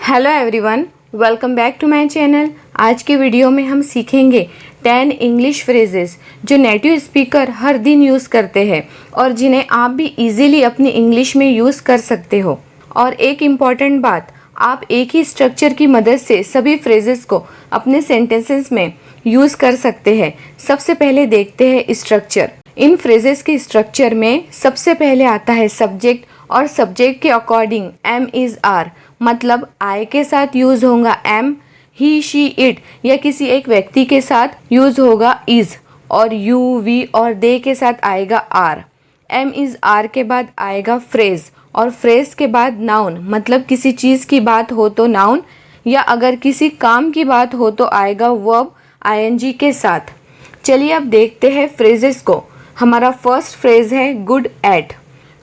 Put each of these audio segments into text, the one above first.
Hello everyone, welcome back to my channel. आज के video में हम सीखेंगे 10 इंग्लिश फ्रेजेस जो नेटिव स्पीकर हर दिन यूज़ करते हैं और जिन्हें आप भी इजीली अपनी इंग्लिश में यूज़ कर सकते हो। और एक इम्पॉर्टेंट बात, आप एक ही स्ट्रक्चर की मदद से सभी फ्रेजेस को अपने सेंटेंसेस में यूज़ कर सकते हैं। सबसे पहले देखते हैं स्ट्रक्चर। इन फ्रेजेस के स्ट्रक्चर में सबसे पहले आता है सब्जेक्ट, और सब्जेक्ट के अकॉर्डिंग एम इज़ आर, मतलब आई के साथ यूज होगा एम, ही शी इट या किसी एक व्यक्ति के साथ यूज होगा इज, और यू वी और दे के साथ आएगा आर। एम इज़ आर के बाद आएगा फ्रेज, और फ्रेज के बाद नाउन, मतलब किसी चीज़ की बात हो तो नाउन, या अगर किसी काम की बात हो तो आएगा वर्ब आईएनजी के साथ। चलिए अब देखते हैं फ्रेजेस को। हमारा फर्स्ट फ्रेज है गुड एट।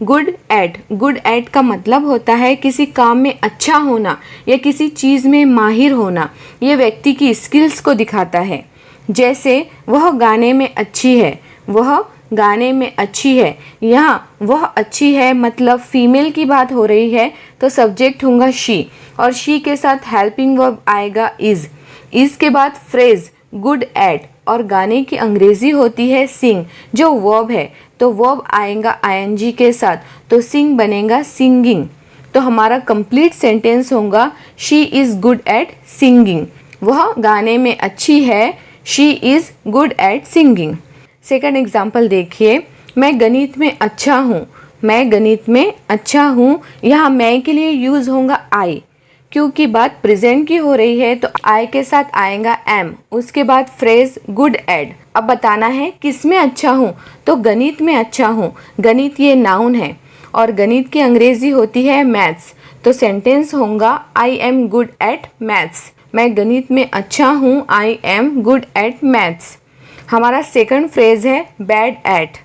गुड एट का मतलब होता है किसी काम में अच्छा होना या किसी चीज़ में माहिर होना। ये व्यक्ति की स्किल्स को दिखाता है। जैसे वह गाने में अच्छी है, वह गाने में अच्छी है। यहाँ वह अच्छी है मतलब फीमेल की बात हो रही है तो सब्जेक्ट होगा शी, और शी के साथ हेल्पिंग वर्ब आएगा इज के बाद फ्रेज गुड एट, और गाने की अंग्रेजी होती है सिंग जो वर्ब है, तो वर्ब आएगा आईएनजी के साथ, तो सिंग बनेगा सिंगिंग। तो हमारा कंप्लीट सेंटेंस होगा she is good at singing. वह गाने में अच्छी है, she is good at singing. Second example देखिए, मैं गणित में अच्छा हूँ। मैं गणित में अच्छा हूँ, यहाँ मैं के लिए यूज़ होगा आई, क्योंकि बात प्रेजेंट की हो रही है तो आई के साथ आएगा एम। उसके बाद फ्रेज गुड एट। अब बताना है किस में अच्छा हूँ, तो गणित में अच्छा हूँ। गणित ये नाउन है और गणित की अंग्रेजी होती है मैथ्स, तो सेंटेंस होगा I am good at maths. मैं गणित में अच्छा हूँ, I am good at maths. हमारा सेकंड फ्रेज है बैड एट।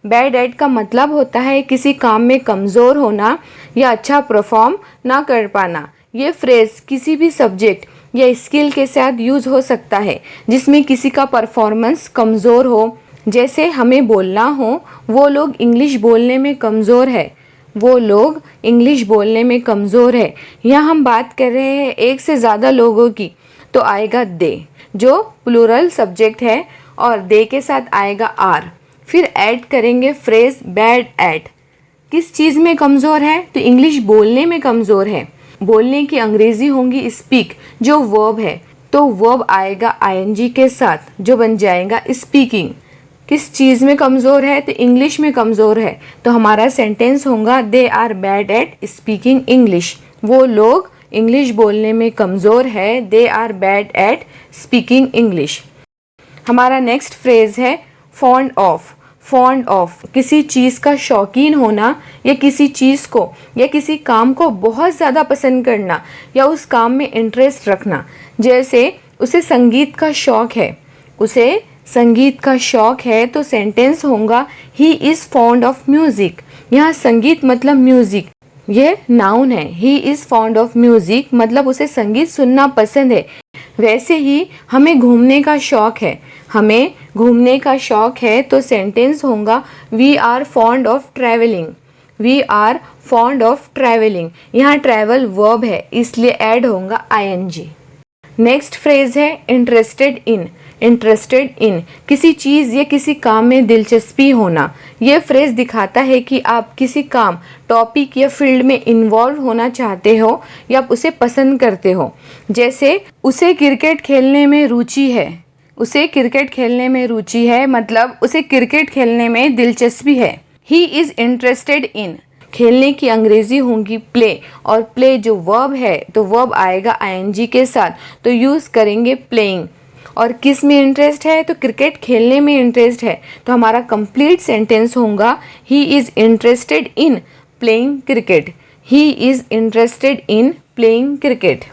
बैड एट का मतलब होता है किसी काम में कमज़ोर होना या अच्छा परफॉर्म ना कर पाना। ये फ्रेज किसी भी सब्जेक्ट या स्किल के साथ यूज़ हो सकता है जिसमें किसी का परफॉर्मेंस कमज़ोर हो। जैसे हमें बोलना हो वो लोग इंग्लिश बोलने में कमज़ोर है, वो लोग इंग्लिश बोलने में कमज़ोर है। यहाँ हम बात कर रहे हैं एक से ज़्यादा लोगों की, तो आएगा दे जो प्लूरल सब्जेक्ट है, और दे के साथ आएगा आर। फिर ऐड करेंगे फ्रेज बैड एट। किस चीज़ में कमज़ोर है, तो इंग्लिश बोलने में कमज़ोर है। बोलने की अंग्रेज़ी होंगी स्पीक जो वर्ब है, तो वर्ब आएगा आईएनजी के साथ जो बन जाएगा स्पीकिंग। किस चीज़ में कमज़ोर है, तो इंग्लिश में कमज़ोर है, तो हमारा सेंटेंस होगा they are bad at speaking English. वो लोग इंग्लिश बोलने में कमज़ोर है, they are bad at speaking English. हमारा नेक्स्ट फ्रेज है फॉन्ड ऑफ। फॉन्ड ऑफ किसी चीज़ का शौकीन होना या किसी चीज़ को या किसी काम को बहुत ज़्यादा पसंद करना या उस काम में इंटरेस्ट रखना। जैसे उसे संगीत का शौक है, उसे संगीत का शौक है, तो सेंटेंस होगा he is fond of music. यहाँ संगीत मतलब म्यूज़िक, यह नाउन है। He is fond of music मतलब उसे संगीत सुनना पसंद है। वैसे ही हमें घूमने का शौक है, हमें घूमने का शौक है, तो सेंटेंस होगा we are fond of travelling. We are fond of travelling. यहाँ ट्रैवल वर्ब है इसलिए ऐड होगा आईएनजी। नेक्स्ट फ्रेज है इंटरेस्टेड इन। इंटरेस्टेड इन किसी चीज़ या किसी काम में दिलचस्पी होना। ये फ्रेज दिखाता है कि आप किसी काम, टॉपिक या फील्ड में इन्वॉल्व होना चाहते हो या आप उसे पसंद करते हो। जैसे उसे क्रिकेट खेलने में रुचि है, उसे क्रिकेट खेलने में रुचि है मतलब उसे क्रिकेट खेलने में दिलचस्पी है। He is interested in. खेलने की अंग्रेजी होगी प्ले, और प्ले जो वर्ब है तो वर्ब आएगा आईएनजी के साथ, तो यूज़ करेंगे प्लेइंग। और किस में इंटरेस्ट है, तो क्रिकेट खेलने में इंटरेस्ट है, तो हमारा कंप्लीट सेंटेंस होगा he is interested in playing cricket. He is interested in playing cricket.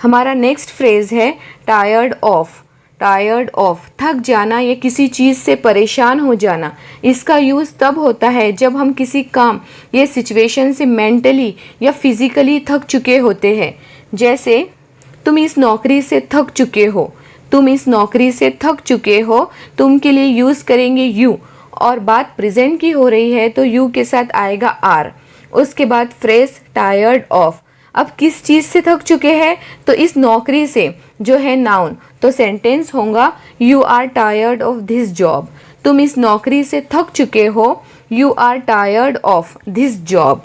हमारा नेक्स्ट फ्रेज है टायर्ड ऑफ। टायर्ड ऑफ थक जाना या किसी चीज़ से परेशान हो जाना। इसका यूज़ तब होता है जब हम किसी काम या सिचुएशन से मेंटली या फिजिकली थक चुके होते हैं। जैसे तुम इस नौकरी से थक चुके हो, तुम इस नौकरी से थक चुके हो, तुम के लिए यूज़ करेंगे यू, और बात प्रेजेंट की हो रही है तो यू के साथ आएगा आर। उसके बाद फ्रेज टायर्ड ऑफ। अब किस चीज़ से थक चुके हैं, तो इस नौकरी से जो है नाउन, तो सेंटेंस होगा you are tired of this job. तुम इस नौकरी से थक चुके हो, you are tired of this job.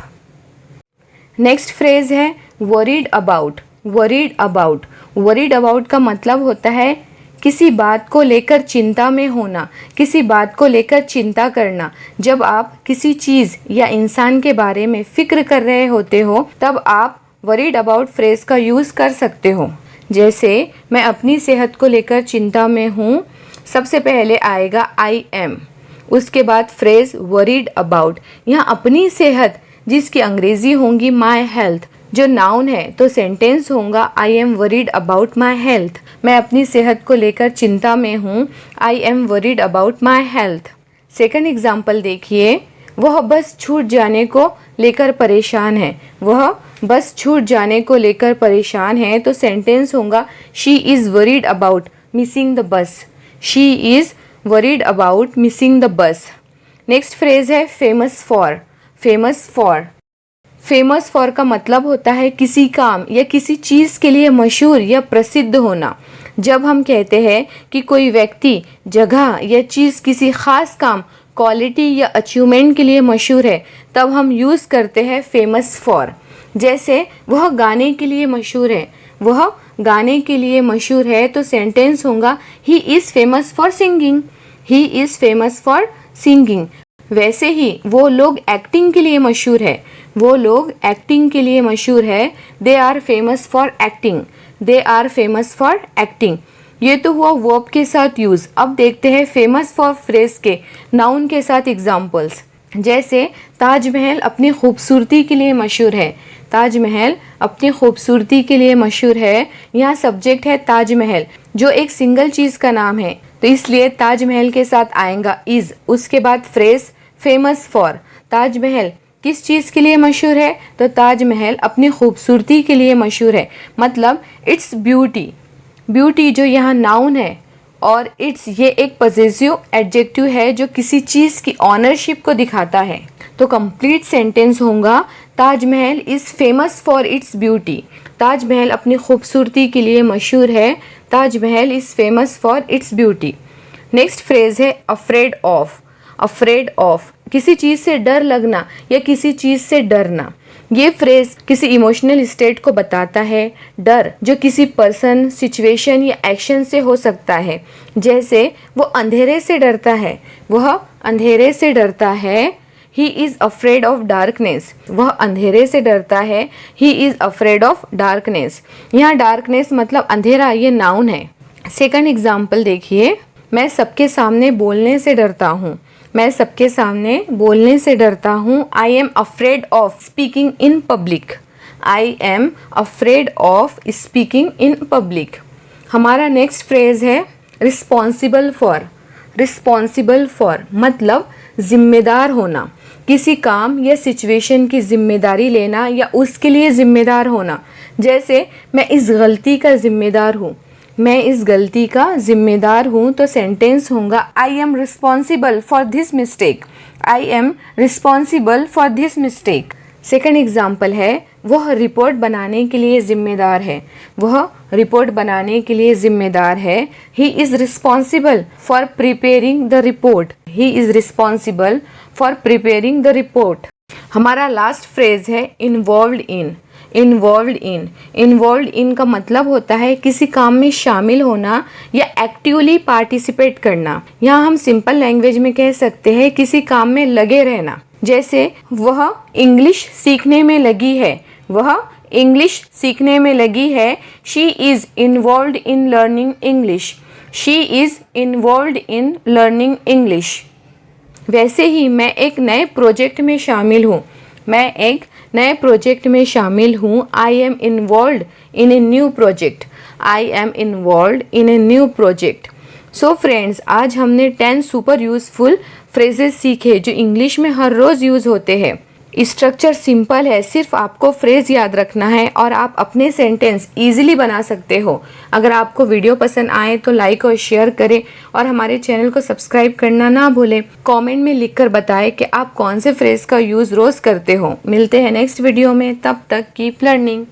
Next phrase है worried about. Worried about, worried about का मतलब होता है किसी बात को लेकर चिंता में होना, किसी बात को लेकर चिंता करना। जब आप किसी चीज़ या इंसान के बारे में फ़िक्र कर रहे होते हो तब आप वरीड अबाउट फ्रेज का यूज़ कर सकते हो। जैसे मैं अपनी सेहत को लेकर चिंता में हूँ, सबसे पहले आएगा आई एम, उसके बाद फ्रेज वरीड अबाउट। यहाँ अपनी सेहत जिसकी अंग्रेज़ी होंगी माई हेल्थ, जो नाउन है तो सेंटेंस होगा I am worried about my health. मैं अपनी सेहत को लेकर चिंता में हूँ, I am worried about my health. Second example देखिए, वह बस छूट जाने को लेकर परेशान है। वह बस छूट जाने को लेकर परेशान है, तो सेंटेंस होगा she is worried about missing the bus. She is worried about missing the bus. Next phrase है famous for. Famous for, famous for का मतलब होता है किसी काम या किसी चीज़ के लिए मशहूर या प्रसिद्ध होना। जब हम कहते हैं कि कोई व्यक्ति, जगह या चीज़ किसी ख़ास काम, क्वालिटी या अचीवमेंट के लिए मशहूर है, तब हम यूज़ करते हैं फेमस फॉर। जैसे वह गाने के लिए मशहूर है, वह गाने के लिए मशहूर है, तो सेंटेंस होगा he is famous for singing. He is famous for singing. वैसे ही वो लोग एक्टिंग के लिए मशहूर है, वो लोग एक्टिंग के लिए मशहूर है, they are famous for acting. They are famous for acting. ये तो हुआ वर्ब के साथ यूज़। अब देखते हैं फेमस फॉर फ्रेज के नाउन के साथ एग्जाम्पल्स। जैसे ताजमहल अपनी खूबसूरती के लिए मशहूर है। ताजमहल अपनी खूबसूरती के लिए मशहूर है। यहाँ सब्जेक्ट है ताजमहल, जो एक सिंगल चीज़ का नाम है, तो इसलिए ताजमहल के साथ आएगा इज़। उसके बाद फ्रेज फेमस फॉर। ताजमहल किस चीज़ के लिए मशहूर है, तो ताजमहल अपनी खूबसूरती के लिए मशहूर है, मतलब इट्स ब्यूटी। ब्यूटी जो यहाँ नाउन है और इट्स ये एक पॉजेसिव एडजेक्टिव है जो किसी चीज़ की ऑनरशिप को दिखाता है। तो कंप्लीट सेंटेंस होगा Taj Mahal is famous for its beauty. Taj Mahal अपनी खूबसूरती के लिए मशहूर है। Taj Mahal is famous for its beauty. Next phrase है अफ्रेड ऑफ। अफ्रेड ऑफ, किसी चीज़ से डर लगना या किसी चीज़ से डरना। ये फ्रेज किसी इमोशनल स्टेट को बताता है। डर जो किसी पर्सन, सिचुएशन या एक्शन से हो सकता है। जैसे वो अंधेरे से डरता है, वह अंधेरे से डरता है। He is afraid of darkness, वह अंधेरे से डरता है। He is afraid of darkness. यहाँ डार्कनेस मतलब अंधेरा, ये नाउन है। सेकंड एग्जाम्पल देखिए, मैं सबके सामने बोलने से डरता हूँ। मैं सबके सामने बोलने से डरता हूँ। I am afraid of speaking in public. I am afraid of speaking in public. हमारा नेक्स्ट फ्रेज है रिस्पॉन्सिबल फॉर। रिस्पॉन्सिबल फॉर मतलब जिम्मेदार होना, किसी काम या सिचुएशन की जिम्मेदारी लेना या उसके लिए जिम्मेदार होना। जैसे मैं इस गलती का जिम्मेदार हूँ, मैं इस गलती का जिम्मेदार हूँ, तो सेंटेंस होगा I am responsible for this mistake. I am responsible for this mistake. Second example है वह रिपोर्ट बनाने के लिए जिम्मेदार है। वह रिपोर्ट बनाने के लिए जिम्मेदार है। He is responsible for preparing the report. He is responsible for preparing the report. हमारा लास्ट फ्रेज है इन्वॉल्व्ड इन। इन्वॉल्व्ड इन। इन्वॉल्व्ड इन का मतलब होता है किसी काम में शामिल होना या एक्टिवली पार्टिसिपेट करना। यहाँ हम सिंपल लैंग्वेज में कह सकते हैं किसी काम में लगे रहना। जैसे वह इंग्लिश सीखने में लगी है। वह इंग्लिश सीखने में लगी है। She is involved in learning English. She is involved in learning English. वैसे ही मैं एक नए प्रोजेक्ट में शामिल हूँ। मैं एक नए प्रोजेक्ट में शामिल हूँ। I am involved in a new project. I am involved in a new project. So friends, आज हमने 10 सुपर यूज़फुल फ्रेजेस सीखे जो इंग्लिश में हर रोज़ यूज़ होते हैं। स्ट्रक्चर सिंपल है, सिर्फ आपको फ्रेज याद रखना है और आप अपने सेंटेंस इजीली बना सकते हो। अगर आपको वीडियो पसंद आए तो लाइक और शेयर करें और हमारे चैनल को सब्सक्राइब करना ना भूलें। कमेंट में लिखकर बताएं कि आप कौन से फ्रेज का यूज़ रोज़ करते हो। मिलते हैं नेक्स्ट वीडियो में, तब तक कीप लर्निंग।